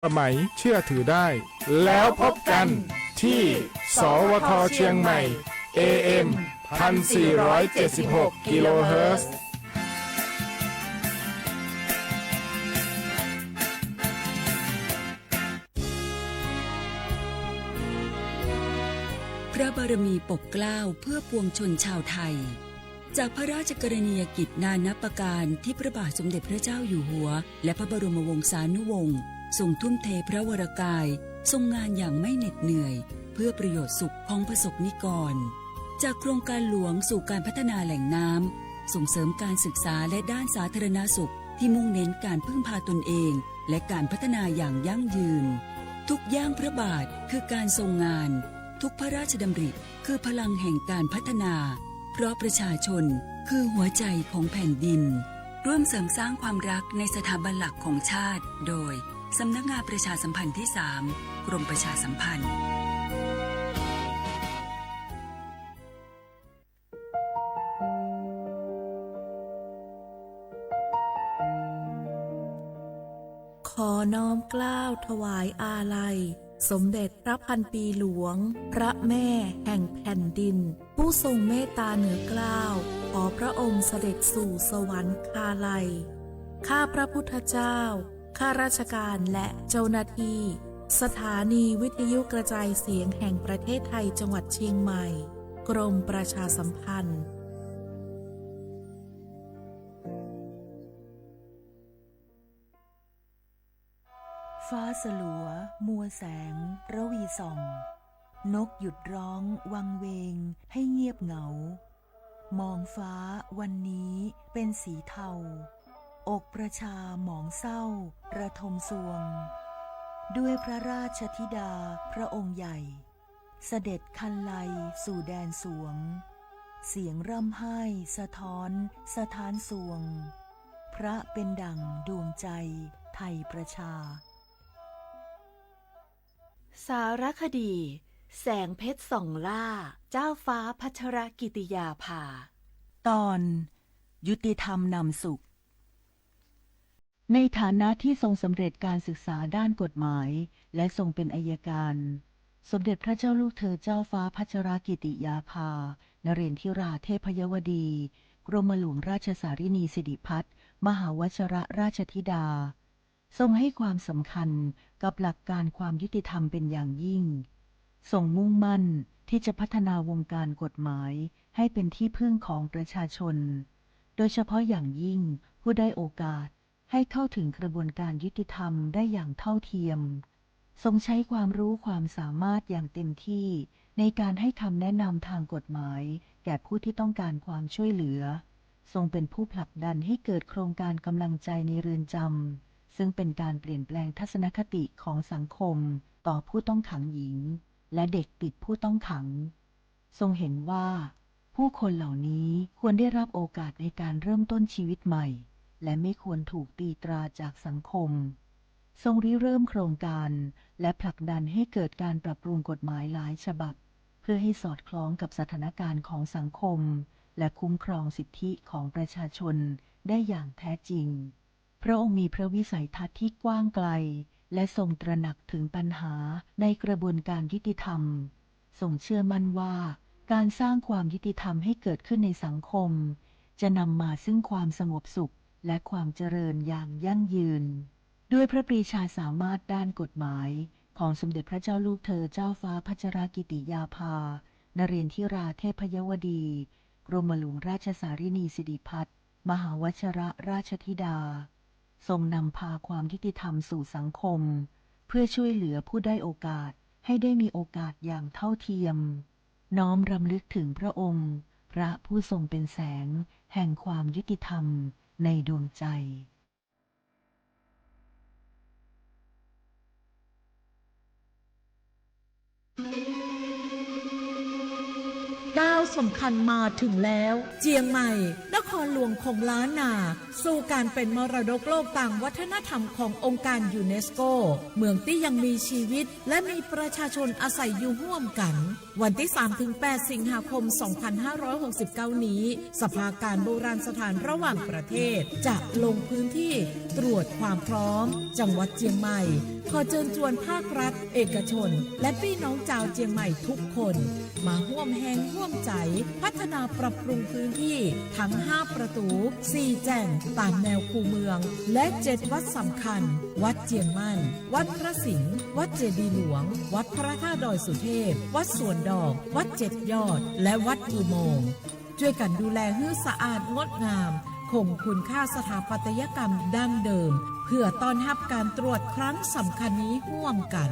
สมัยเชื่อถือได้แล้วพบกันที่สวทเชียงใหม่ AM 1476 กิโลเฮิรตซ์พระบารมีปกเกล้าเพื่อปวงชนชาวไทยจากพระราชกรณียกิจนานับประการที่พระบาทสมเด็จพระเจ้าอยู่หัวและพระบรมวงศานุวงศ์ทรงทุ่มเทพระวรกายทรงงานอย่างไม่เหน็ดเหนื่อยเพื่อประโยชน์สุขของประสบนิกรจากโครงการหลวงสู่การพัฒนาแหล่งน้ำส่งเสริมการศึกษาและด้านสาธารณสุขที่มุ่งเน้นการพึ่งพาตนเองและการพัฒนาอย่างยั่งยืนทุกย่างพระบาทคือการทรงงานทุกพระราชดำริคือพลังแห่งการพัฒนาเพราะประชาชนคือหัวใจของแผ่นดินร่วมเสริมสร้างความรักในสถาบันหลักของชาติโดยสำนักงานประชาสัมพันธ์ที่ 3 กรมประชาสัมพันธ์ขอน้อมเกล้าถวายอาลัยสมเด็จพระพันปีหลวงพระแม่แห่งแผ่นดินผู้ทรงเมตตาเหนือเกล้าขอพระองค์เสด็จสู่สวรรคาลัยข้าพระพุทธเจ้าข้าราชการและเจ้าหน้าที่สถานีวิทยุกระจายเสียงแห่งประเทศไทยจังหวัดเชียงใหม่กรมประชาสัมพันธ์ฟ้าสลัวมัวแสงระวีส่องนกหยุดร้องวังเวงให้เงียบเหงามองฟ้าวันนี้เป็นสีเทาอกประชาหมองเศร้าระทมสวงด้วยพระราชธิดาพระองค์ใหญ่เสด็จคันไลสู่แดนสวงเสียงร่ำไห้สะท้อนสถานสวงพระเป็นดั่งดวงใจไทยประชาสารคดีแสงเพชรส่องล่าเจ้าฟ้าพัชรกิติยาภาตอนยุติธรรมนำสุขในฐานะที่ทรงสำเร็จการศึกษาด้านกฎหมายและทรงเป็นอัยการสมเด็จพระเจ้าลูกเธอเจ้าฟ้าพัชรกิติยาภานเรนทิราเทพยวดีกรมหลวงราชสารินีสิริพัฒน์มหาวชรราชธิดาทรงให้ความสำคัญกับหลักการความยุติธรรมเป็นอย่างยิ่งทรงมุ่งมั่นที่จะพัฒนาวงการกฎหมายให้เป็นที่พึ่งของประชาชนโดยเฉพาะอย่างยิ่งผู้ได้โอกาสให้เข้าถึงกระบวนการยุติธรรมได้อย่างเท่าเทียมทรงใช้ความรู้ความสามารถอย่างเต็มที่ในการให้คำแนะนำทางกฎหมายแก่ผู้ที่ต้องการความช่วยเหลือทรงเป็นผู้ผลักดันให้เกิดโครงการกำลังใจในเรือนจำซึ่งเป็นการเปลี่ยนแปลงทัศนคติของสังคมต่อผู้ต้องขังหญิงและเด็กติดผู้ต้องขังทรงเห็นว่าผู้คนเหล่านี้ควรได้รับโอกาสในการเริ่มต้นชีวิตใหม่และไม่ควรถูกตีตราจากสังคมทรงริเริ่มโครงการและผลักดันให้เกิดการปรับปรุงกฎหมายหลายฉบับเพื่อให้สอดคล้องกับสถานการณ์ของสังคมและคุ้มครองสิทธิของประชาชนได้อย่างแท้จริงพระองค์มีพระวิสัยทัศน์ที่กว้างไกลและทรงตระหนักถึงปัญหาในกระบวนการยุติธรรมทรงเชื่อมั่นว่าการสร้างความยุติธรรมให้เกิดขึ้นในสังคมจะนำมาซึ่งความสงบสุขและความเจริญอย่างยั่งยืนด้วยพระปรีชาสามารถด้านกฎหมายของสมเด็จพระเจ้าลูกเธอเจ้าฟ้าพัชรกิติยาภานเรนทิราเทพยวดีกรมหลวงราชสารินีสิริพัฒน์มหาวชรราชธิดาทรงนำพาความยุติธรรมสู่สังคมเพื่อช่วยเหลือผู้ได้โอกาสให้ได้มีโอกาสอย่างเท่าเทียมน้อมรำลึกถึงพระองค์พระผู้ทรงเป็นแสงแห่งความยุติธรรมในดวงใจก้าวสำคัญมาถึงแล้วเจียงใหม่นค ครหลวงของล้านนาสู่การเป็นมรดกโลกต่างวัฒนธรรมขององค์การยูเนสโกเมืองที่ยังมีชีวิตและมีประชาชนอาศัยอยู่ร่วมกันวันที่ 3-8 สิงหาคม 2569 นี้สภาการโบราณสถานระหว่างประเทศจะลงพื้นที่ตรวจความพร้อมจังหวัดเชียงใหม่ขอเชิญชวนภาครัฐเอกชนและพี่น้องชาวเชียงใหม่ทุกคนมาร่วมแรงร่วมใจพัฒนาปรับปรุงพื้นที่ทั้ง5ประตู4แจ่งตามแนวคูเมืองและ7วัดสำคัญวัดเจียงมั่นวัดพระสิงห์วัดเจดีย์หลวงวัดพระธาตุดอยสุเทพวัดสวนดอกวัด7ยอดและวัดอุโมงค์ช่วยกันดูแลให้สะอาดงดงามคงคุณค่าสถาปัตยกรรมดั้งเดิมเพื่อต้อนรับการตรวจครั้งสำคัญนี้ร่วมกัน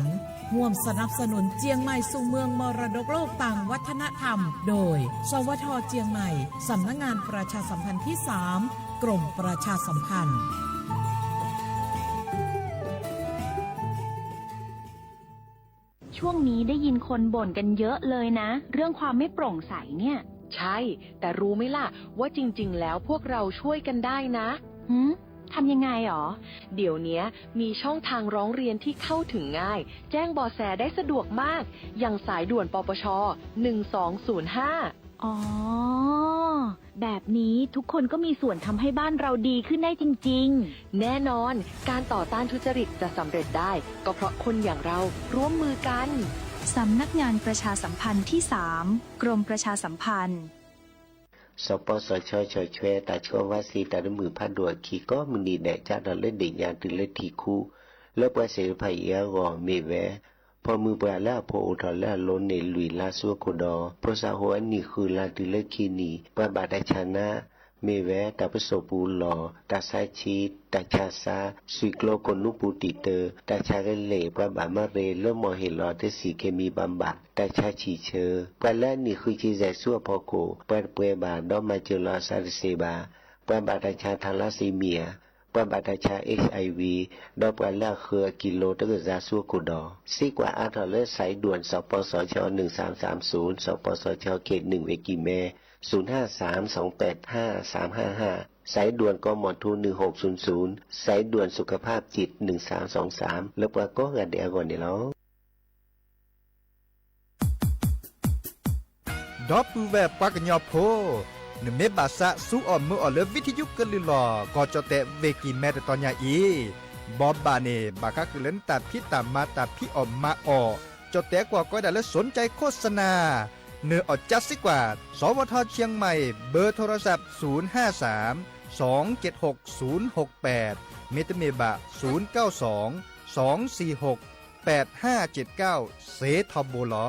ร่วมสนับสนุนเจียงใหม่สู่เมืองมรดกโลกต่างวัฒนธรรมโดยสวท.เจียงใหม่สำนักงานประชาสัมพันธ์ที่3กรมประชาสัมพันธ์ช่วงนี้ได้ยินคนบ่นกันเยอะเลยนะ เรื่องความไม่โปร่งใสเนี่ย ใช่ แต่รู้ไหมล่ะว่าจริงๆแล้วพวกเราช่วยกันได้นะทำยังไงหรอ เดี๋ยวนี้มีช่องทางร้องเรียนที่เข้าถึงง่าย แจ้งเบาะแสได้สะดวกมาก อย่างสายด่วนปปช. 1205อ๋อ แบบนี้ทุกคนก็มีส่วนทำให้บ้านเราดีขึ้นได้จริงๆ แน่นอนการต่อต้านทุจริตจะสำเร็จได้ก็เพราะคนอย่างเราร่วมมือกันสำนักงานประชาสัมพันธ์ที่3กรมประชาสัมพันธ์สปสชชช่วยตาช่วงว่าสีตาดมือพัดดัวขี่ก็มึงดีแน่จ้าดอเล่นเด็กยานตื่นเล่นทีคู่แล้วปล่อยเสียภัยเยอะก่อเมแวพอมือปลาแล้วพออุทธรแล้วล้นในลุยลาซัวโคดอเพราะสาหัวนี่คือลาตื่นเล่นคีนีปบาดชนะเมแวตาประสบูหล่อตาไซชีตาชาซาสุยโกลกนุปูติเตอตาชาเกเล่ปบามาเรเริ่มมอเฮลอเทสีเคมีบำบัดตาชาชีเชอปลานี่คือจีแจซัวพอโกปเปบาดอมาเจลอซาริเซบาปบาดชาทาลาซีเมียปบาดชา HIV ดอปลาคือกิโลตะกะซาซัวโกดอซีกว่าอาทอเลสายด่วนสปสช1330สปสชเขต1เวกิเม053-285-355 สายด่วนกมท1600 สายด่วนสุขภาพจิต1323แล้วก็กันเดียวก่อนนี่แล้วดอปูแบบปากญอโพนเมบาสะสู้ออมมือออเลวิทยุกลือลอก็จะแตะเวกิแมตตอนยาอีบอบบาเนบากะคือเล่นตัดพี่ตามมาตัดพี่ออมมาออจะแตะกว่าก็ได้แล้วสนใจโฆษณาเนื้ออดจัดสิกว่าสวทเชียงใหม่เบอร์โทรศัพท์053-276-068เมตเมบะ092-246-8579เซทอมโบลอ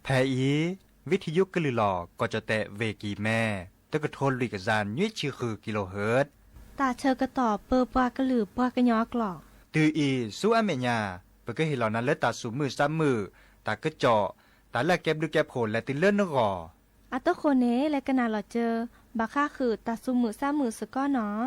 แพอีวิทยุกลือหลอก็จะแตะเวกีแม่ตะกะโทนลุยกะจานยุ้ยชื่อคือกิโลเฮิรตซ์ตาเชอกระต่อเปอปากระหลือปากระยอกหลอกตืออีสู้อเมญาเปก็เห็นเหล่านั้นแล้วตาสูมือซ้ำมือตากระเจาะตาแลกแก็บดูแก็บโผลและติเลื่อนนกออัตโตโคเนและกะนาหลอเจอบาค่าคือตาซุมือซ้ำมือสก้อเนาะ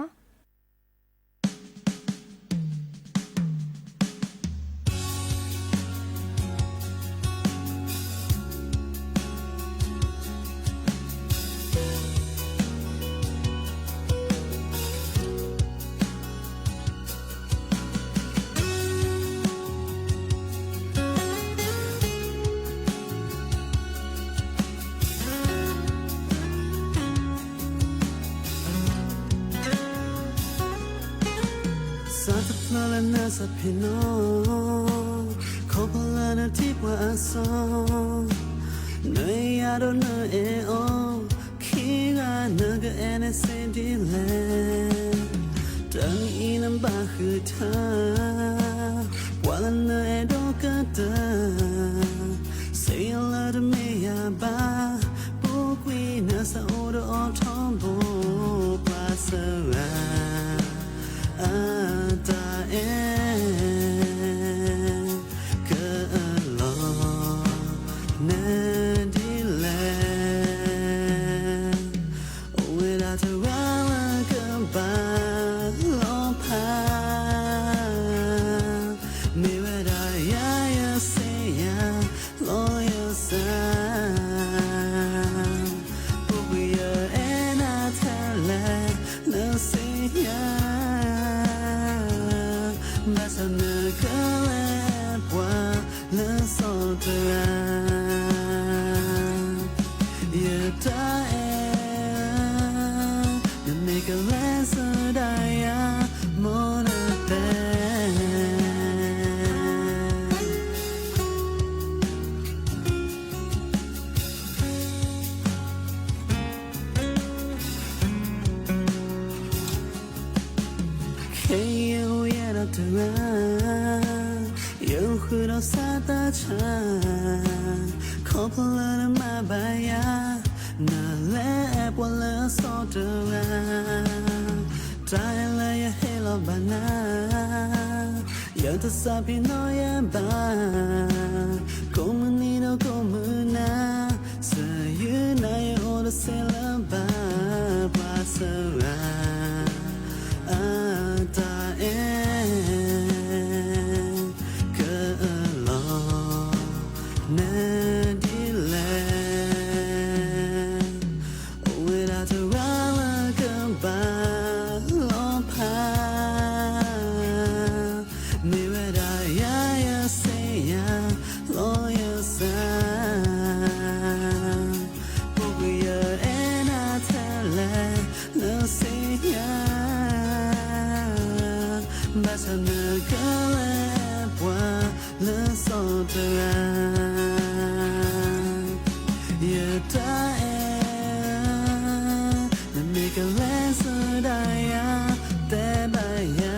la na sa pino ko pala na tipwa aso Noi ya do no e o kinga na ga ene sendi le Dang inam ba khu tha wala na e do ka ta Say a lot of me ya ba bu kwi na sa o do o thong bo pa sa ra ta e ka lo na di le without a rala ka ba lo pa me wada ya ya say ya lo ya sa bu ya ena thala no say ya Masana kala pwa la sotra Yata na make a lesson daya mona te Yo khuro sa ta cha ko pala ma ba ya na le pwa la so ta ra tai la ya hello bana yo ta sa pi no ya ba ko ni no ko na sa you na ya o the se la ba pa sa ra ta Masana kala pwa la sotra Yata na make a lesson daya te baya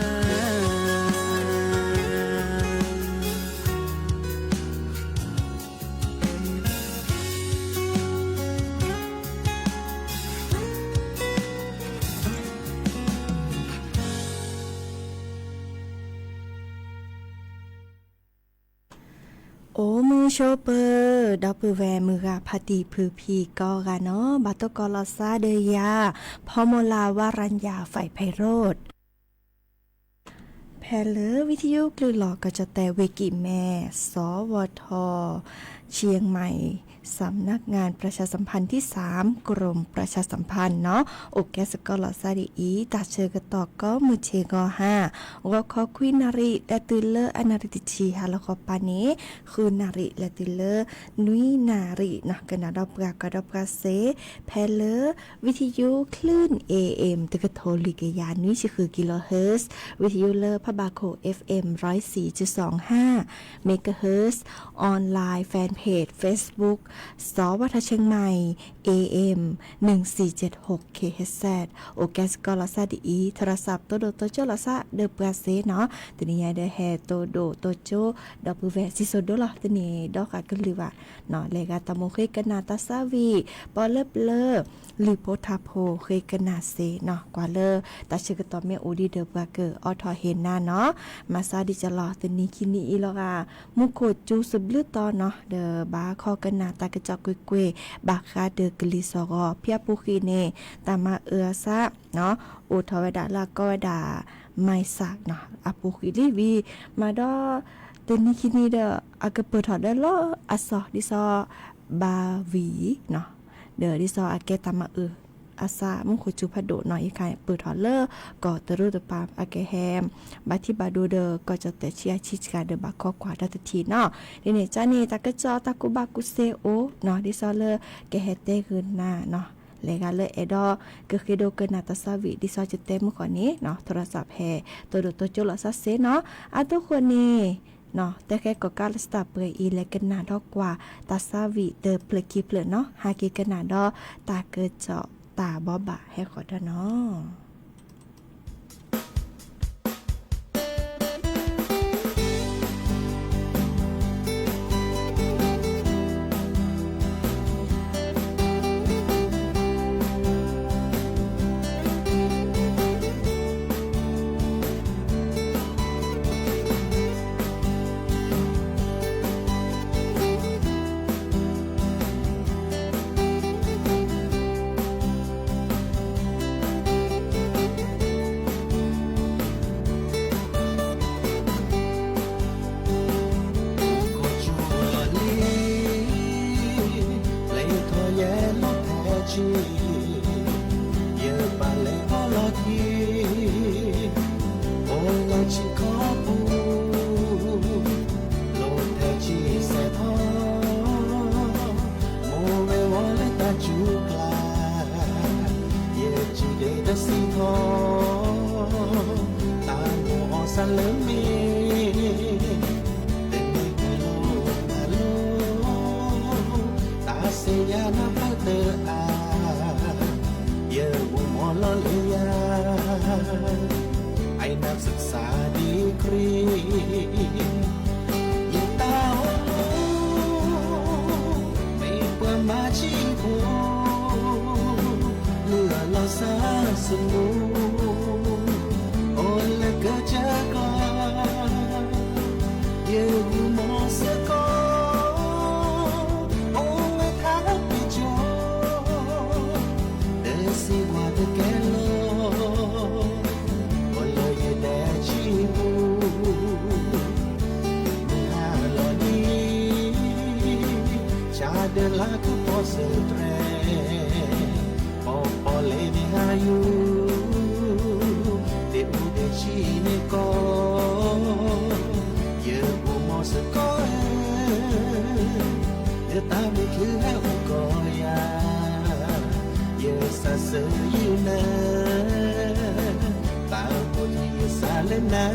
โอ้มือโชเปอร์ดอปเปอร์แวมือกะพาติพือพีก็กะเนาะบาตกอลอซาเดยาพอโมลาวารัญญาฝ่ายไพโรธแพลอวิทยุกลือหลอกก็จะแต่เวกิแม่สวทเชียงใหม่สำนักงานประชาสัมพันธ์ที่3กรมประชาสัมพันธ์เนาะโอแกสกอลอซาดีอีตาเชกตอกก็มือเชกอ5ว่าขอคุยนาริและตุเลออนาริติชีฮาลคอปานีคือนาริและตุเลอนุยนารินะกันดอบกากดอบกาเซแพเลอวิทยุคลื่น AM ตะกะโทลิกยานุยคือกิโลเฮิรตซ์วิทยุเลอพะบาโค FM 104.25 เมกะเฮิรตซ์ออนไลน์แฟนเพจ Facebookสวทเชียงใหม่ AM 1476 kHz โอแกสกอลาซาดีโทรศัพท์โตโดโตโจลาซาเดปราเซเนาะตนี้ยาเดแฮโตโดโตโจดอปเวซิโซโดลาตนี้ดอกกะลิวะเนาะเลกาตะโมเคกนาตาซาวีปอเลบเลลิโพทาโพเคกนาเซเนาะกว่าเลตาชกตอเมโอดีเดปราเกอออทอเฮนาเนาะมาซาดิจะลอตนี้คินีอีลอกามุโคจูสุบลือตอเนาะเดบาคอกนาตากะจอกกวยบาคาเดกลิซอรอเพียปุคีเนตามาเอือซะเนาะอุทวดาลาก็วดาไม่สักเนาะอปุคีลีวีมาดอตนี้คินีเดอากะเปิดถอดได้ลออะซอดิซอบาวีเนาะเดอดิซออาเกตามาเอืออาซามุขจุพโดหน่อยค่ะเปิดถอดเลอก็ตะรุตะปามอาเกแฮมบาที่บาดูเดอก็จะแต่เชียชิกาเดบาข้อกว่าดัตทีเนาะนี่เนี่ยจ้านี่ตะกะจอตะกุบากุเซโอเนาะดิซอเลอแกเฮเตคืนหน้าเนาะ เลยกันเลยเอดอก็คือโดเกินนาตาสวิดิซอจะเต็มมื้อก่อนนี้เนาะโทรศัพท์แฮตัวโดตัวจุลซัสเซเนาะทุกคนนี่เนาะแต่แค่ก็การสตาร์เปยอีและกันนาดอกกว่าตาสวิเดอเปลกิเปลเนาะหากิกันนาดอตาเกิดเจาะตาบ่บะให้ขอดเนาะไอ้นักศึกษาดีกรียิ่งตาโอ้ไม่เปิดมาชีพเลือเราสาสนุโอ้และก็จะกลาเยอะมอสกอโอ้ไม่ทักไปจอเดสิว่าจะแกโลเดินลาคือพอเสือแตรพอเลยไม่หาอยู่เด็กเด็กชีในกอเยอะบุมอสกอเดือดตาไม่คือให้องกอยาเยอะสะเสืออยู่นะตาบนที่สาเลนะ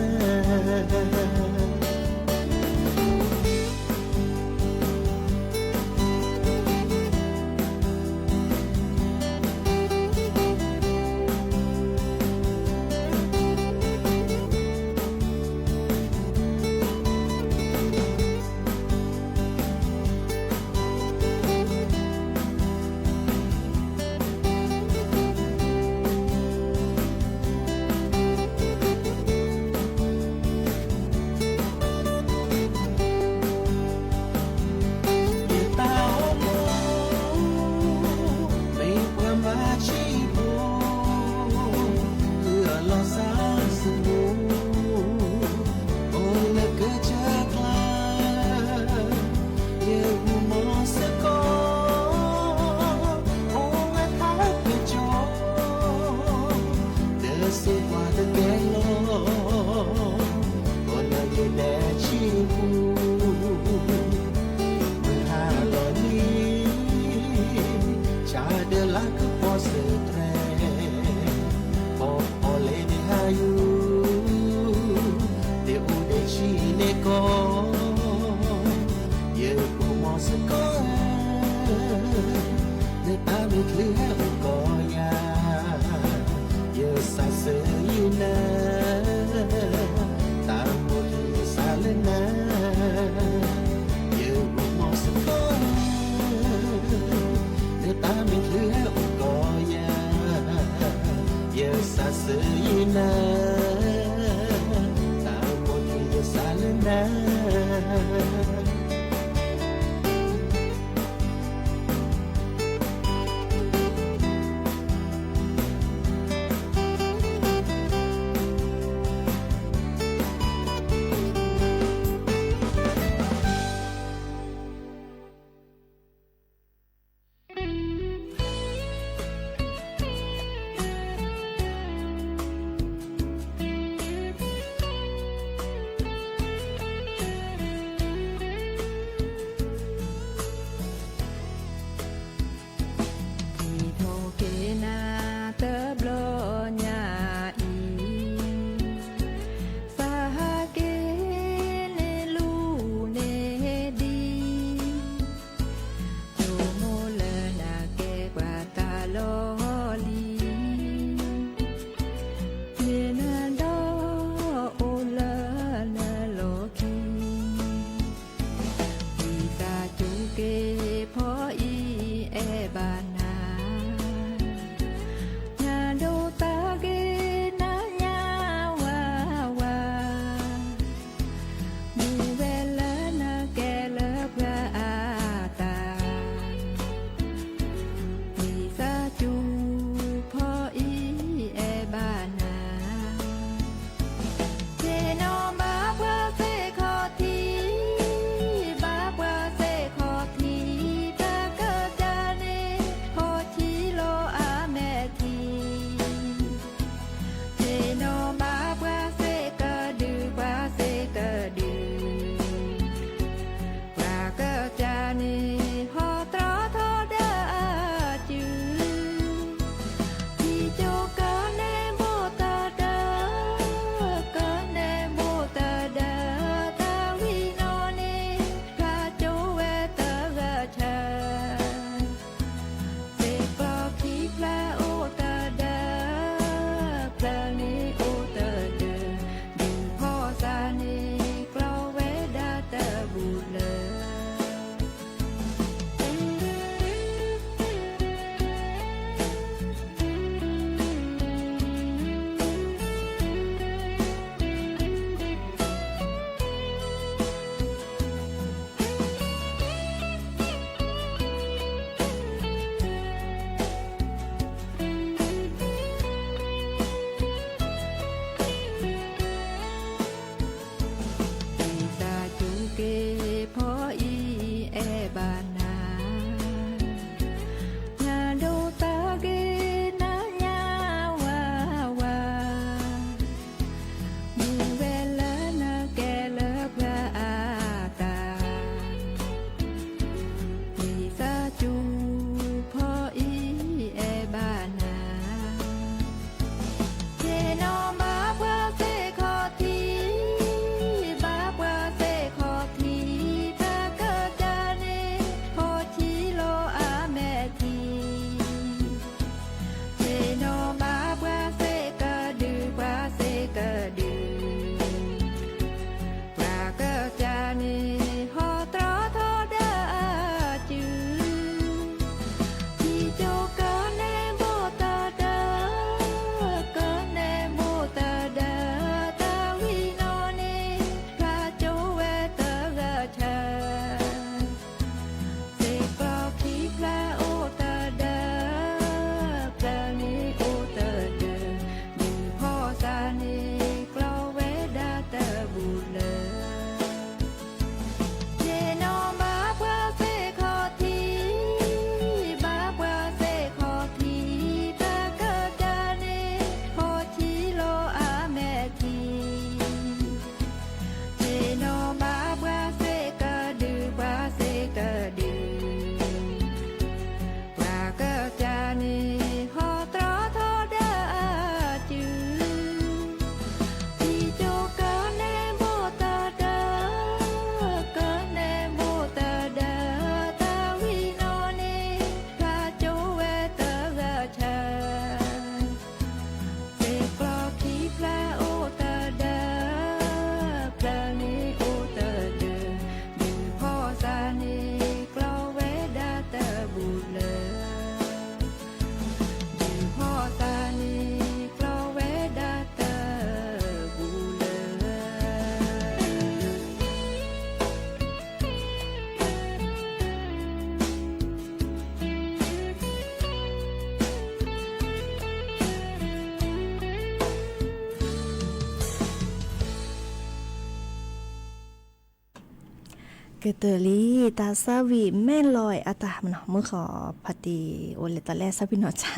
เกเตอรี่ตาซาวีแม่ลอยอาตามันเมื่อขอพอดีโอเลตอนแรกซาบินอจ้า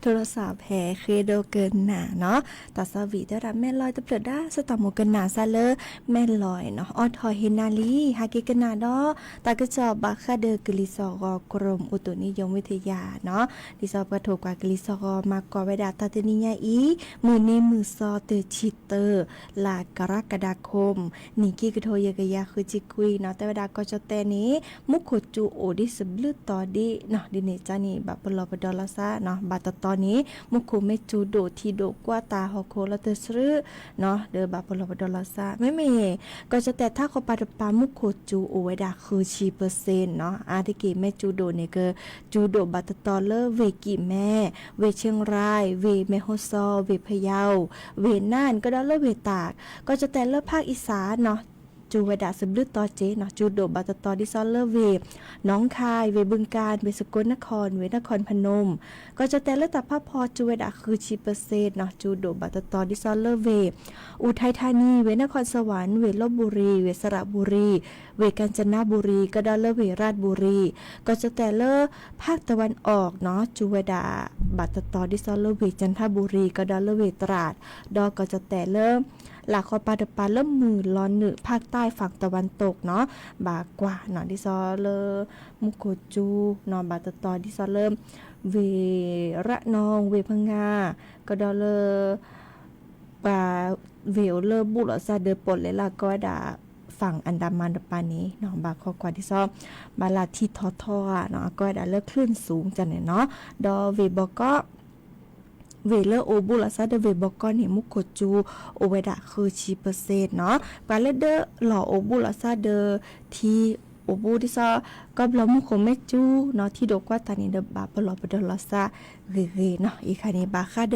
โทรศัพท์แพ้เคโดเกินหนาเนาะตาซาวีได้รับแม่ลอยตะเปลือได้สตอมโมกันหนาซาเลอแม่ลอยเนาะออทอยเฮนาลีฮากิกันนาดอตากระจอบบาคาเดอกลิซอกกรมอุตุนิยมวิทยาเนาะดิซอกระถูกกว่ากลิซอกมากอเวดาตาเตนิยาอีมือนี้มือซอเตอชิเตอร์ลากรกฎาคมนี่กี้กระโทยกยาคือจิกุยเนาะแต่เวดาก็จะแต่นี้มุขโคจูโอดิสบลือต่อดีเนาะดิเนจานี่แบบปลอปดอลซาเนาะบัดตอนนี้มุขโคเมจูโดทีโดกว่าตาฮอโคละเตซื้อเนาะเดอแบบปลอปดอลซาไม่ก็จะแต่ถ้าเขาปาดปามุขโคจูโอเวดาคือชีเปอร์เซ็นต์เนาะอาทิกิแม่จูโดเนี่ยก็จูโดบัดตอเลอเวกิแม่เวเชียงรายเวแม่โฮซอเวพะเยาเวน่านก็ได้เลอเวตากก็จะแต่เลอภาคอีสานเนาะจูเวดาสบลือต่อเจเนาะจูโดบัตตอดิซอลเลอร์เวน้องคายเวบึงการเวสกลนครเวนครพนมก็จะแต่ละตับภาพพอจูเวดาคือชีเปอร์เซ็นต์เนาะจูโดบัตตอดิซอลเลอร์เวอุทัยธานีเวนครสวรรค์เวลบบุรีเวสระบุรีเวกาญจนบุรีก็ได้เลอเวราชบุรีก็จะแต่ละภาคตะวันออกเนาะจูเวดาบัตตอดิซอลเลอร์เวจันทบุรีก็ได้เลอเวตราดดอก็จะแต่ละหลักคอปาดปาเริ่มมือร้อนหนึภาคใต้ฝั่งตะวันตกเนาะบากว่าเนาะดิซอเลมุโกจูเนาะบาตตอดิซอเริ่มเวระนองเวพังงาก็ดอเลปาเวลเลบุรซาเดปดเลยล่ะก็ดาฝั่งอันดามันปานี้เนาะบาคอกว่าที่ซอบาลาที่ทอเนาะก็ดาเลิกคลื่นสูงจังเนาะดอเวบก็เวเลอโอบุลาซาเดเวบอกอนเฮมุโกจูโอเวดาคือชีเปอร์เซ็นต์เนาะปาเลเดอหล่อโอบุลาซาเดทีโอบูดิซอก็บลมุโคเมจูเนาะที่ดกว่าตานี่เดบาปลอปดลาซาเรเนาะอีคานีบาคาเด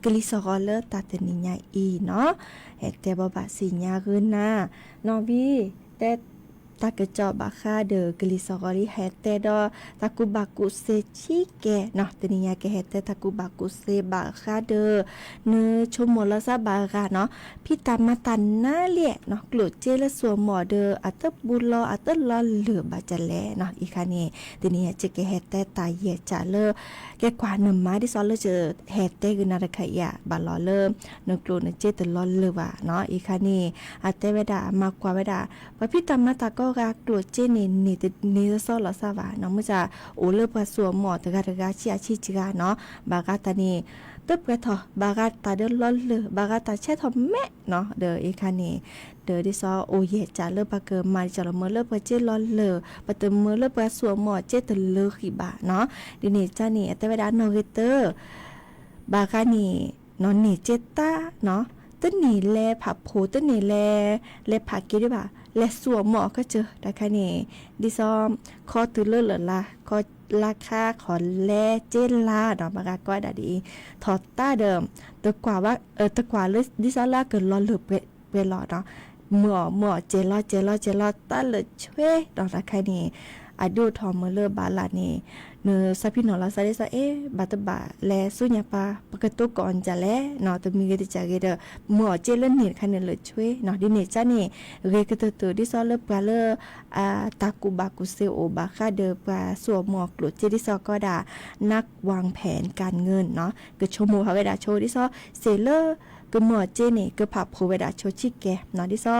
กลิซอเลตาเตนิญาอีเนาะเฮเตบอบาสิญาคืนนะเนาะบีแต่ตากระจอบาคาเดกลิซอริเฮเตดอตากุบากุเซชิเกเนาะตนิญาเกเฮเตตากุบากุเซบาคาเดเนชมลาซาบากาเนาะพี่ตามาตันนาเลียเนาะกลุดเจละสัวหมอเดอัตบุลออัตลอเหลือบาจะแลเนาะอีคานีตนิญาเจเกเฮเตตาเยจาเลแกกว่าหนึ่งมาที่ซอเลเจอเฮเตกนาระขยะบาลอเลนกลุดเจตลอเลว่าเนาะอีคานีอัตเวดามากกว่าเวดาว่าพี่ตามาตาก็กากลัวเจนี่ซอลซาวาเนาะมื้อจะโอเลปะสัวหมอตะกะตะกะชิอาชิจิกาเนาะบากาตานีตึบกะทอบากาตาเดลอเลบากาตาเชทอแม่เนาะเดออีคานีเดอดิซอโอเยจาเลปะเกมาจาละเมเลปะเจลอเลปะเตเมเลปะสัวหมอเจตเลขิบาเนาะดินี่จานี่แต่เวดาโนเกเตอร์บากานีนอนนี่เจตาเนาะต้นนี่แลผับโผต้นนี่แลผักกี่ด้วยป่ะและสัวหมอก็เจอนะคะนี่ดิซอมคอตือเลิศละคอราคาขอแลเจลาดอกบากาก้อยดาดีถอดต้าเดิมตะกว่าว่าตะกว่าเลยดิซอลาเกินรอเหลือเปหลอดเนาะหมอเจลาต้าเลยช่วยดอกนะคะนี่อาดูทอมเลอบาลานี่เนซาพิโนลาซาเดซาบาตบาแลสุญญาปาปกตุก่อนจะแลเนาะตมีกติจาเกเดหมอเจเลนเนคันเลยช่วยเนาะดิเนจานี่เรกตตุดิซอเลปาเลตากุบากุเซโอบาคาเดปาสัวหมอกลุเจดิซอก็ดานักวางแผนการเงินเนาะกโชโมฮาเวดาโชดิซอเซเลกหมอเจนี่กผับโพเวดาโชชิแกเนาะดิซอ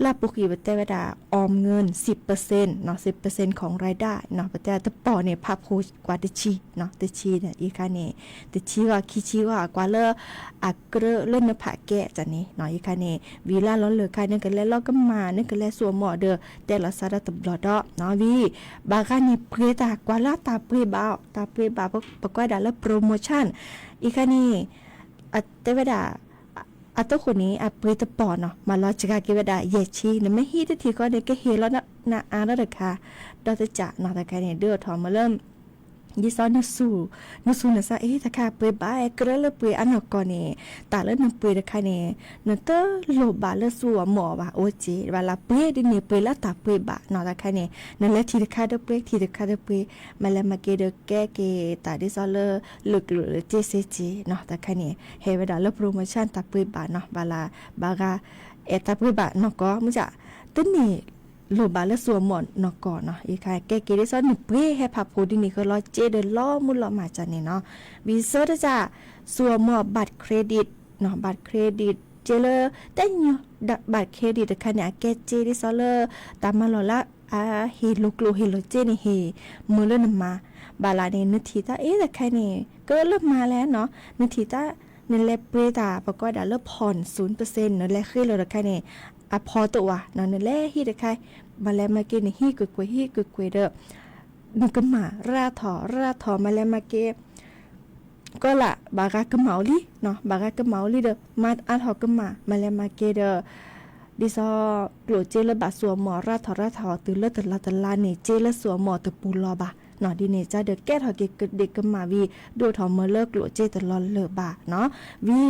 ลาปุกีบัตเตเวดาออมเงิน 10% เนาะ 10% ของรายได้เนาะบัตเตตะปอเนี่ยพับโคกว่าตะชีเนาะตะชีเนี่ยอีคาเนี่ยตะชีว่าคิชีว่ากว่าเลอักเกรเล่นนผาแกะจันนี่เนาะอีคาเนี่ยวีลาล้อเหลือค่ะนึงก็แล้วก็มานึงก็แล้วสัวหมอเด้อแต่ละซาดะตบลอดเนาะวีบางคานี่เพรตากว่าลาตาเพรบาปะกว่าดาละโปรโมชั่นอีคานี่อัตเตเวดาอัตคนนี้เปรตปอเนาะมาลอจิกาเกวดาเยชีเนี่ยไม่ฮีทีก็เด็กก็เฮแล้วนะอาแล้วเด็กค่ะดอตจะเนาะแต่แค่เนี่ยเดือดทอมาเริ่มยิซอนนสูนะซะตะค่ะเปบาเกรเลเปอันนก่อนนี่ตาเลนเปตะค่ะเนี่ยนเตโลบาเลสัวหมอว่าโอเจบาลาเปดิเนี่ยเปละตาเปบาเนาะตะค่ะเนี่ยนั่นแหละทีตะค่ะเดเปทีตะค่ะเดเปมาแล้วมาเกเดแก้เกตาดิซอเลลึกเจเซจีเนาะตะค่ะเนี่ยเฮเวดาเลโปรโมชั่นตาเปบาเนาะบาลาบากาตาเปบาเนาะก็มึงจะตึ้นนี่ โลบาและสัวหมอนนอกก่อนเนาะอีกค่ะแกเกได้ซ้อนหนึ่งเป้ให้พับโพดินี่ก็รอเจเดินล้อมุลล้อมาจันนี่เนาะวีเซอร์จะสัวหมอบัตรเครดิตเนาะบัตรเครดิตเจเลแต่เนาะบัตรเครดิตค่ะเนี่ยแกเจได้ซ้อนเลยตามมาหล่อละเฮโลโกเฮโลเจนี่เฮมือเล่นมาบาลาเนี่ยนึกทีตาแต่ใครเนี่ยก็เริ่มมาแล้วเนาะนึกทีตาในเลเปตาประกอบเริ่มผ่อน 0% นั่นแหละคือเราใครเนี่ยพอตัวเนาะนั่นแหละฮีได้ใครมาแล้วมาเกนี่ฮีกวยฮีกวยเด้อมันก็มาราถอมาแล้วมาเกก็ละบากากะเมาลิเนาะบากากะเมาลิเด้อมาอาถอกะมาแล้วมาเกเด้อดิซอกลัวเจลบาสัวหมอราถอตื่นเลตลานี่เจลสัวหมอตะปูรอบาเนาะดิเนจ้าเด้อแก้ถอเกเด็กกะมาวีดูถอเมเลิกกลัวเจตลอเลบาเนาะวี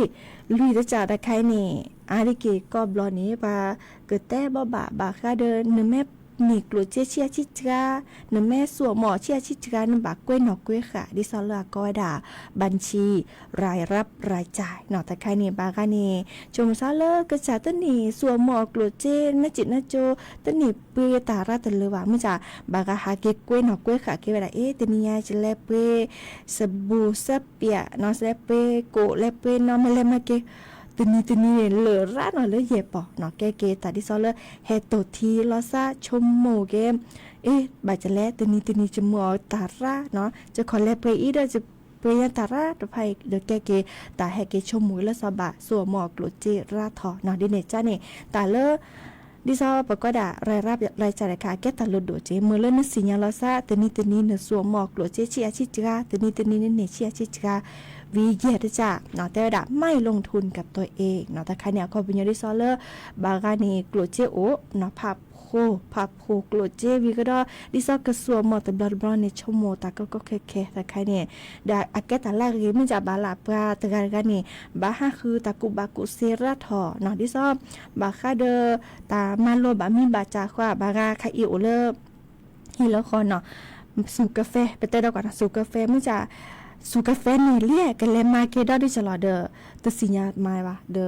ลุยจะได้ใครนี่อาริเกก็บลอนี้ปาเกิดแต่บาค่าเดินเนแม่มีกลัวเชียชิจาเนแม่สัวหมอเชียชิจานบากกล้วยหนอกกล้วยค่ะดิซอลาก็ด่าบัญชีรายรับรายจ่ายเนาะแต่ใครนี่บากานี่ชมซาเลกระจาตนี่สัวหมอกลัวเจนจิตนโจตนี่เปตาราตเลว่าเมื่อจะบากาหาเกกล้วยหนอกกล้วยค่ะเกเวลาตนี่ยาจะเลเปสบูสเปียเนาะเลเปโกเลเปเนาะมาเลมาเกตนี่เหลือร้านเลยเย็บปอเนาะแกแต่ที่ซอเลยเฮโตทีลอซาชมโมเกมบาจะแลตนี่จะมัวตาราเนาะจะขอแลไปอีเดจะเปยตาราตะไพเดแกตาแฮเกชมมุยและซอบะสัวหมอกลุเจราทอเนาะดิเนจ้านี่ตาเลดิซอปก็ด่ารายรับรายจ่ายค่ะแกตาลุดโดเจมือเล่นสิญญาลอซาตนี่เนสัวหมอกลุเจเชียชิจาตนี่เนเชียชิจาวีเยดจ้ะเนาะแต่ว่าไม่ลงทุนกับตัวเองเนาะแต่ใครเนี่ยก็เป็นยอดซอเลอร์บางานนี่กลัวเจโอเนาะพับโคกลัวเจวีก็ได้ดิซอกระสวมหมดแต่บลอในชั่วโมงแต่ก็เคแต่ใครเนี่ยได้อาแกตาลากมันจะบาลาปลาแต่กันนี่บาห้าคือตะกุบากุเซราทอเนาะดิซอบาคาเดอตามาโลบามีบาจาว่าบาราคาอิโอเลอร์ฮีแล้วคอนเนาะสูกาแฟไปเตะดอกก่อนสูกาแฟมันจะสุกาแฟนี่เรียกกันเลยมาเกดอดิจลอเดอตสิญญาหมายวะเดอ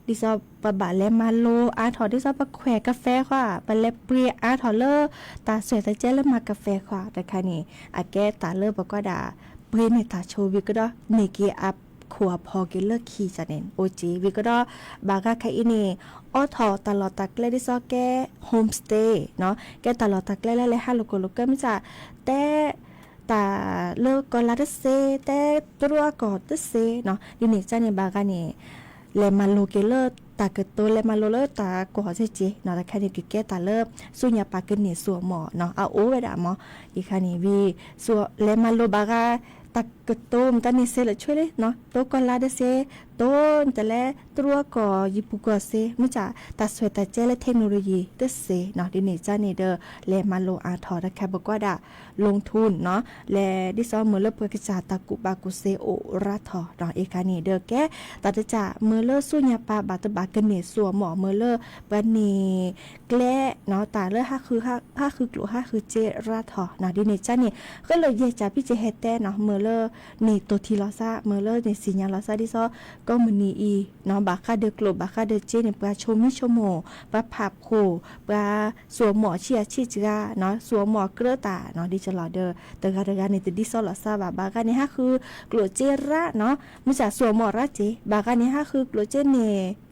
ดิซอปะบะเลมาโลอาถอดิซอปะแขวกาแฟค่ะปะเลเปรียอาถอเลอตาสวยตาเจแล้วมากาแฟค่ะแต่ค่ะนี่อาแกตาเลอปะก็ด่าเปรียในตาโชวิก็ดอเนเกอัพขัวพอเกเลอคีจะเน้นโอจีวิก็ดอบากาไคอินีออถอตลอดตะเกลดิซอแกโฮมสเตย์เนาะแกตลอดตะเกลและฮัลโลโกโลเกไม่จะแต่ตาเลิกก็ลาดเซแต่ตัวก็ตเซเนาะดิเนจ้าเนี่ยบากานี่เลมาโลเกเลอตาเกิดตัวเลมาโลเลอตาก็เจเนาะแต่แค่นี้แกตาเลิกสุญญาปาเกนี่สัวหมอเนาะเอาโอเวดาหมออีคันนี้วีสัวเลมาโลบากาตักกระตุ้มตอนนี้เซลช่วยเลยเนาะโตก็ลาดเซต้นแต่และตัวก็ยิปุกเซมุจ่าตัดสวยแต่เจและเทคโนโลยีเดเซเนาะดิเนจ้าเนเดอร์เลมาโลอาทอนะคะบอกว่าด่าลงทุนเนาะและดิซอเมื่อเลิกเพื่อกระจาตะกุบากุเซโอราทอเนาะเอกาเนเดอร์แกตัดจ่าเมื่อเลิกสุญญาปาบาตบากันเนสัวหมอเมื่อเลิกบันเนแกลเนาะตาเลิกห้าคือกลัวห้าคือเจราทอเนาะดิเนจ้าเนี่ยก็เลยเยจ่าพี่เจเฮเต้เนาะเมื่อเลิกนี่ตัวทีลอซาเมื่อเลิกในสิญญาลอซาดิซอก็มันนีอีเนาะบาคาเดกลบาคาเดเจเนี่ยปลาชมิชโมปลาผับโคปลาสัวหมอเชียชิจาเนาะสัวหมอเกลือตาเนาะดิจลอเดอแต่การเนี่ยดิซอลอซาบาคาเนี่ยฮะคือกลัวเจระเนาะมุจ่าสัวหมอระเจบาคาเนี่ยฮะคือกลัวเจเน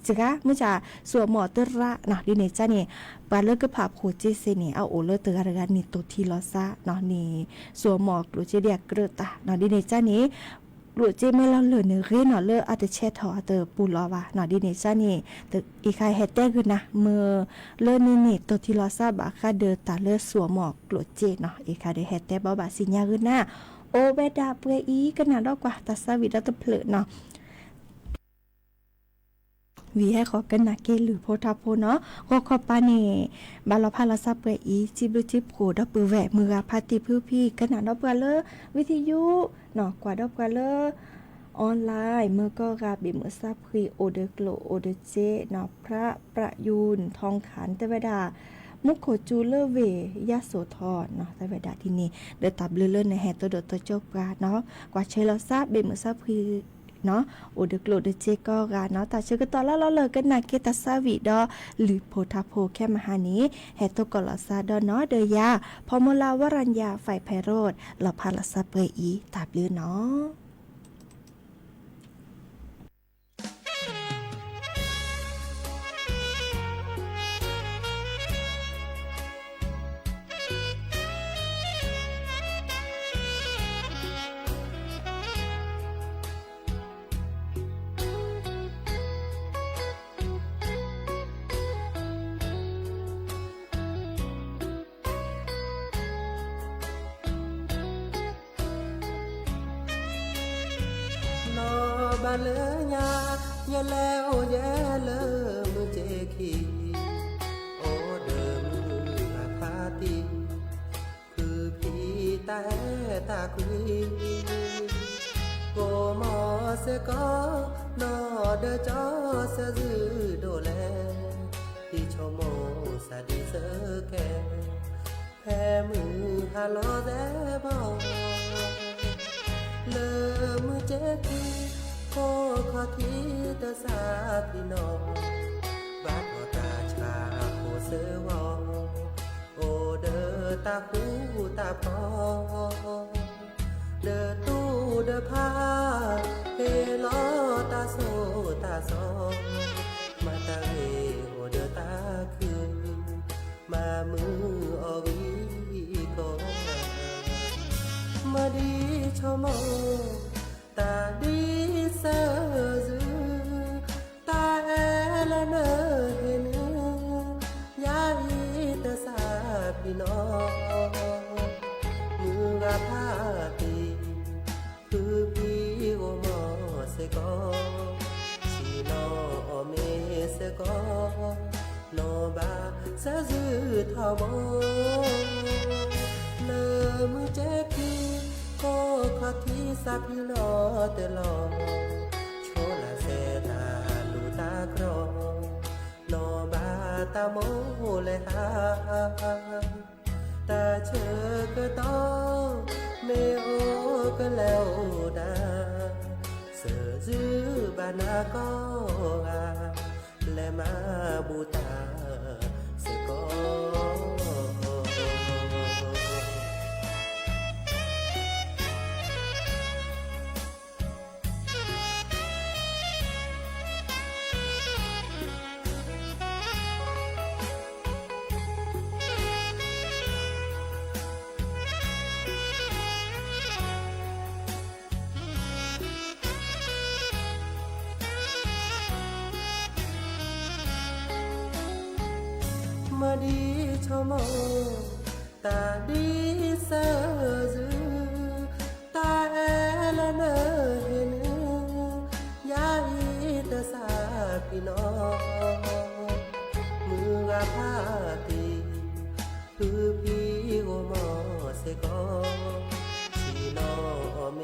จกะมุจ่าสัวหมอเตระเนาะดิเนจ้าเนี่ยปลาเลิกก็ผับโคเจเซเนี่ยเอาโอเลอแต่การเนี่ยตัวทีลอซาเนาะนี่สัวหมอกลัวเจเดียเกลือตาเนาะดิเนจ้าเนี่ยหลุดเจไม่เราเหลือเนื้อเรนเลืออาจจะแช่ถอเตอปูลอวะหนอดีเนซ่านี่แต่อีใครเฮดแต้คือนะเมื่อเลือนี่ตัวที่เราทราบว่าค่าเดินตาเลือสัวหมอกหลุดเจเนาะอีใครได้เฮดแต้บ่บาสิญญาคือหน้าโอเบดาเปรอีกันนะดอกกว่าตาสวิดตะเพลเนาะวีให้ขอกันนะเกหรือโพธาโพเนาะก็ขอปานี่บาลพาลาซาเปรอีจิบลุจิบโผดอกปือแหวมือพาติพื้พี่กันนะดอกเปเลอวิทยุเนาะกว่าดอกเปเลอออนไลน์เมื่อก็กาบิมือซาพรีโอเดโกลโอเดเจเนาะพระประยูนทองขันเตวดามุขโขจูเลเวยาโสธรเนาะแต่เวลาที่นี่เดือดตับเลื่อนในแห่ตัวเดือดตัวโจกกาเนาะกว่าเชลซาเบมือซาพรี เนาะโอเดกโลเดเจก็กาเนาะแต่ชื่อก็ตอนแล้วเราเลยกันนาเกตาซาวิดอหรือโพธาโพแค่มหานี้แฮตโตกอลซาดอเนาะเดยาพอมลาวรัญญาฝ่ายไพโรธเราพาลซาเปยอีตาบลือเนาะบาเลญาอย่าแล้วอย่าเลอมือเจคีโอเดิมมือพาตีคือพี่แต่ตาคุยโกมอเสก็นอเดจอเสจือโดแลที่ชโมสาดีเสแกแพ้มือฮาลอแดบอเลอมือเจคีโอ้ขอที่ตาสาพี่น้องบาดหัวตาชาโคเสวอโอเดอตาหูตาพอเดอตู้เดอพาเฮลอตาโซตาซอมาตาเฮโอเดอตาคือมามืออวีก็มาดีชมตาดีเสอจือตาแอละเนอเห็นยาอีตาสาพี่น้องมือกะพาตีคือพี่โอมอเสกอชีนอเมเสกอนอบาเสอจือทอบเลอมือเจ็บพี่โคขอที่สับพี่ลอเตลอโชลาเซตาลูตากรอนอบาตาโมเลยฮาตาเชอก็ต้องเมโอก็แล้วดาเสือจื้อบานาก็อาและมาบูตาเสกอมาดีชมตาดีเสอจือตาแอละเนอเห็นยาอีตาสาพี่น้องมือกะพาตีคือพี่โอมอเสกอชีนอเม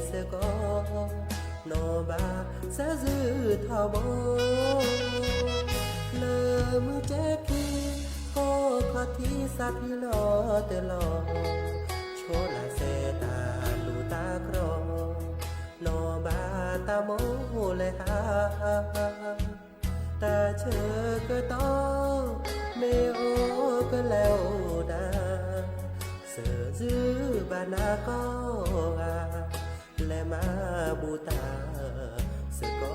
เสกอนอบาเสอจือทอบเลอมือเจ็บพี่โอ้ขอที่สับพี่ลอเตลอโชลาเซตาลูตากรอนอบาตาโมเลยฮาตาเชอก็ต้องเมโอก็แล้วดาเสือจื้อบานาก็อาและมาบูตาเสกอ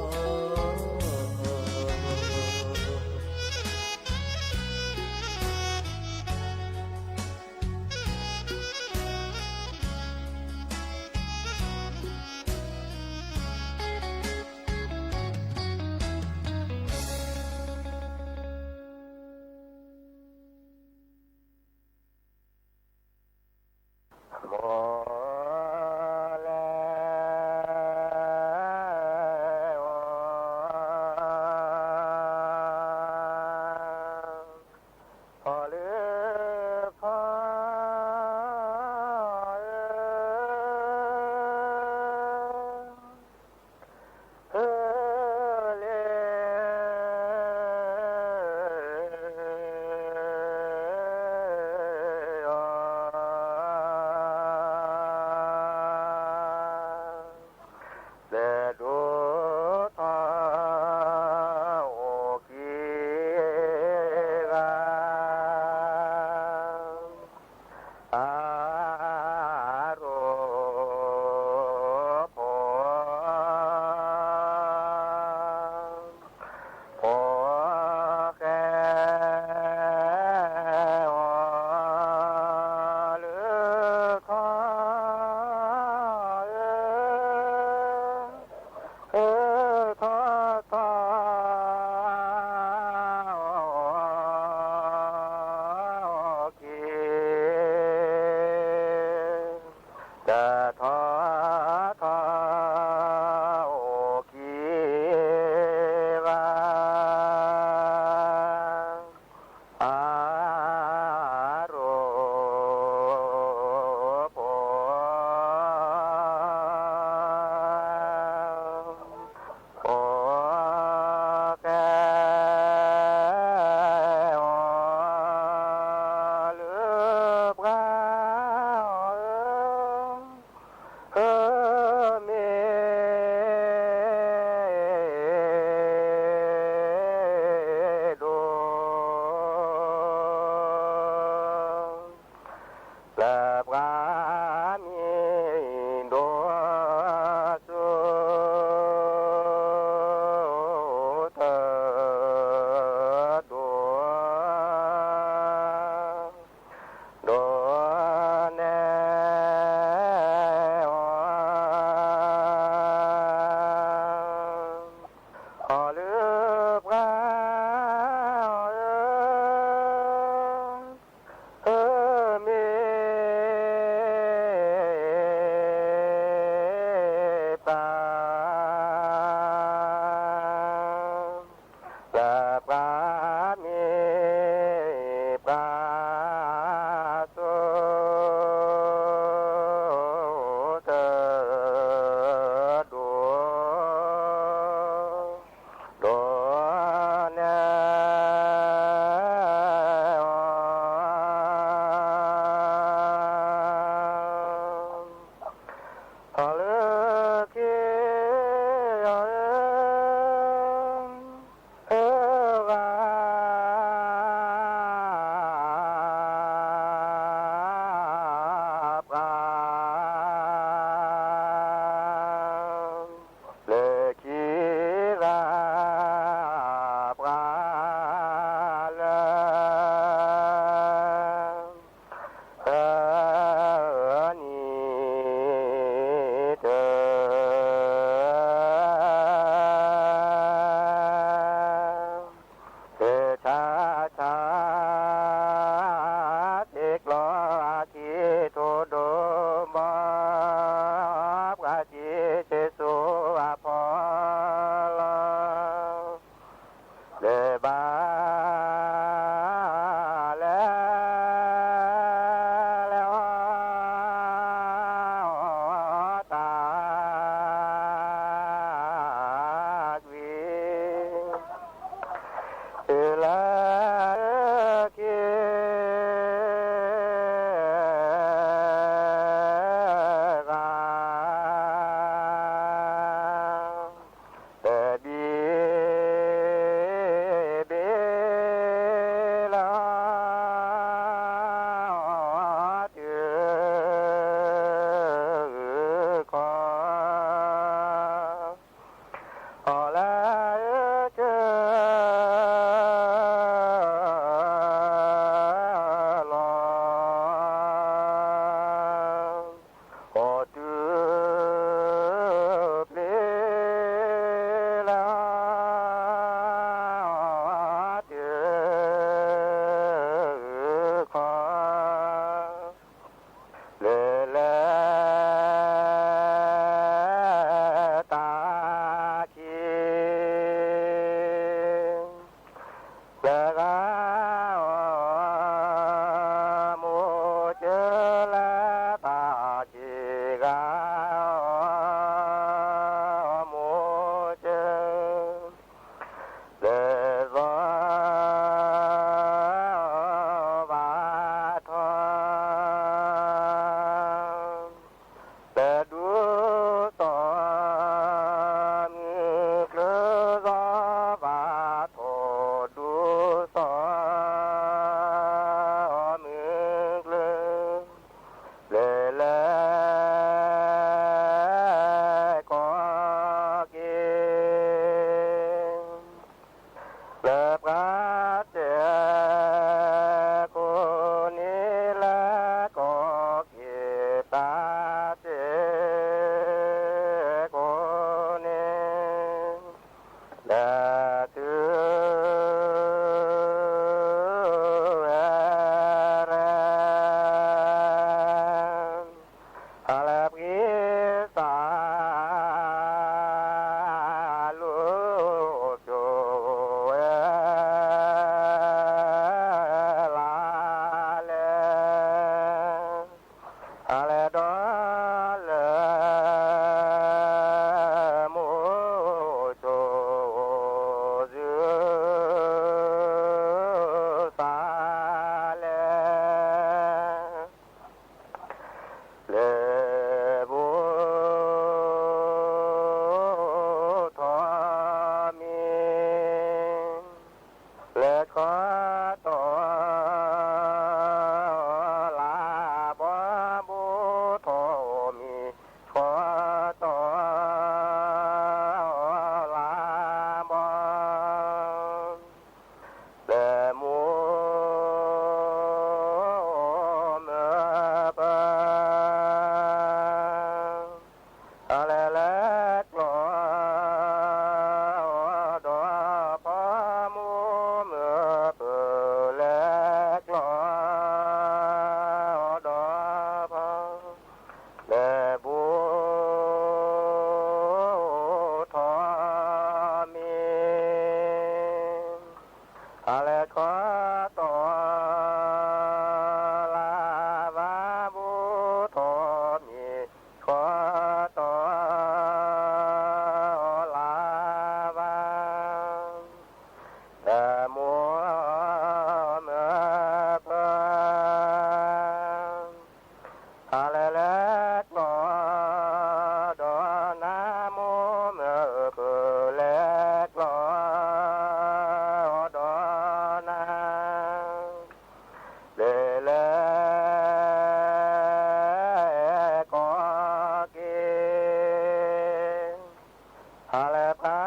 อะไรพระ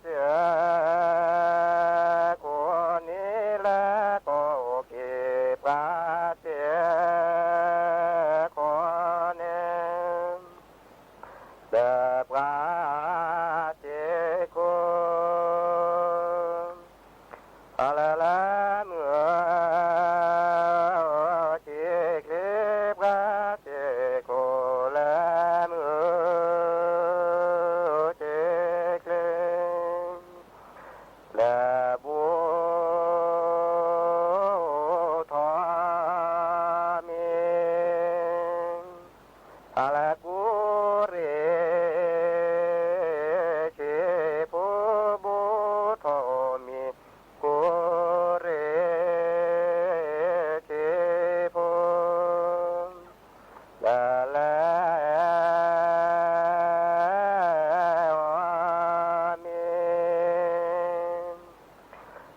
เจ้าคนนี้และก็โอเคพระเจ้าคนนี้เดพระเจ้าคนอะไรละเมื่อเจ้าเคพระเจ้าคนละเมื่อและบัวทอมีอะไรกูเรเชปูบัวทอมีกูเรเชปูและ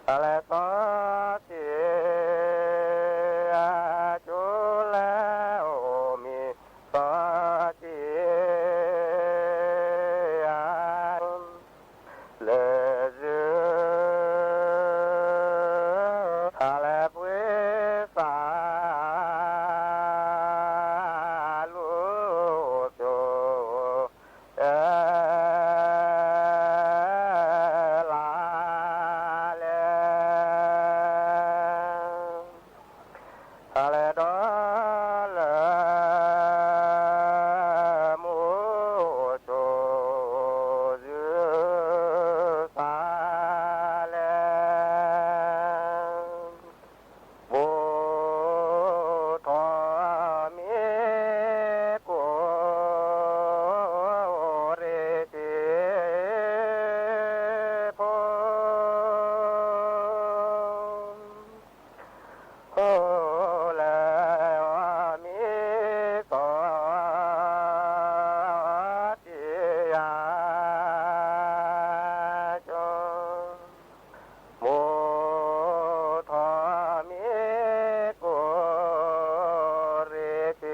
อะไรต่อเสียจุแล้วมีต่อเสียเลเจออะไรเพื่อสาลูโจอะไรดอลมูโจยืสาเลบุทอมีกุเรเจพโอแล้วมีสอจิยาจงโมทอมีกุเรเจ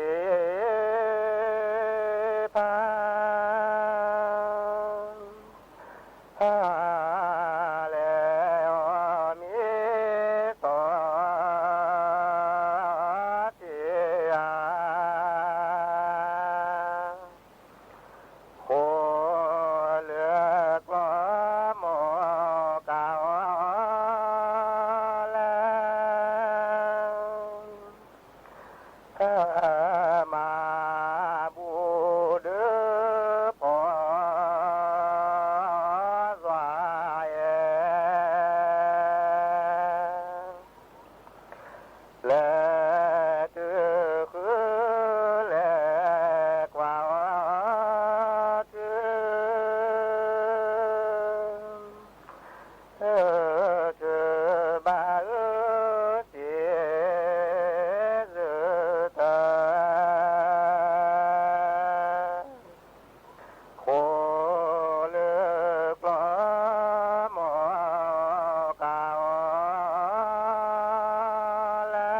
พาแล้วมีสอจิยาโคเลือกล้อหมอกาวแล้วมาบูเดือพอสวายและจือคือและกว่าจือจือบาเสียจือเธอโคเลือกล้อหมอกาวแล้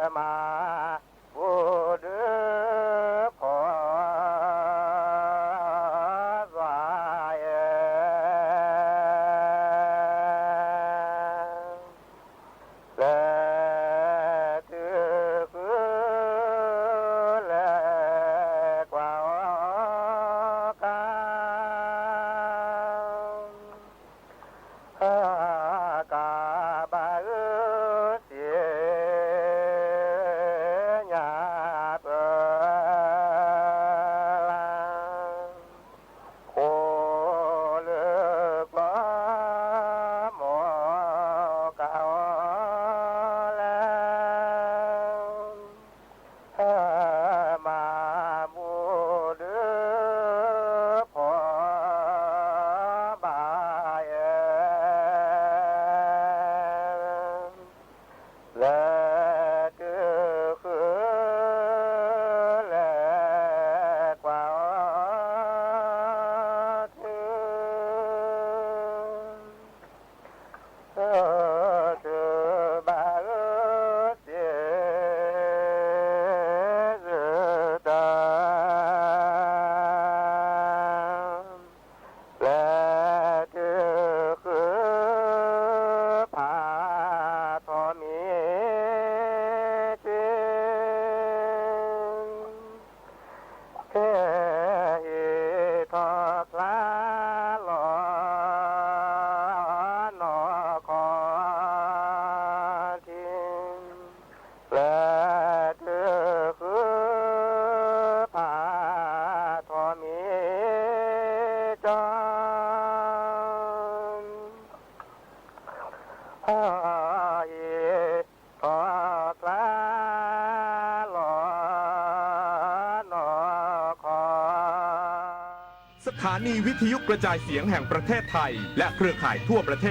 วมาบูเดือพอสวายและจือคือและกว่ากากาบาเสียญาเปลาโคเลือกล้อหมอกาวแล้วมาบูเดือพอบายและจือคือและกว่าจือจือบาเสียจือตา จอมเฮ้ยขอกลาหลอนอคอ สถานีวิทยุกระจายเสียงแห่งประเทศไทยและเครือข่ายทั่วประเทศ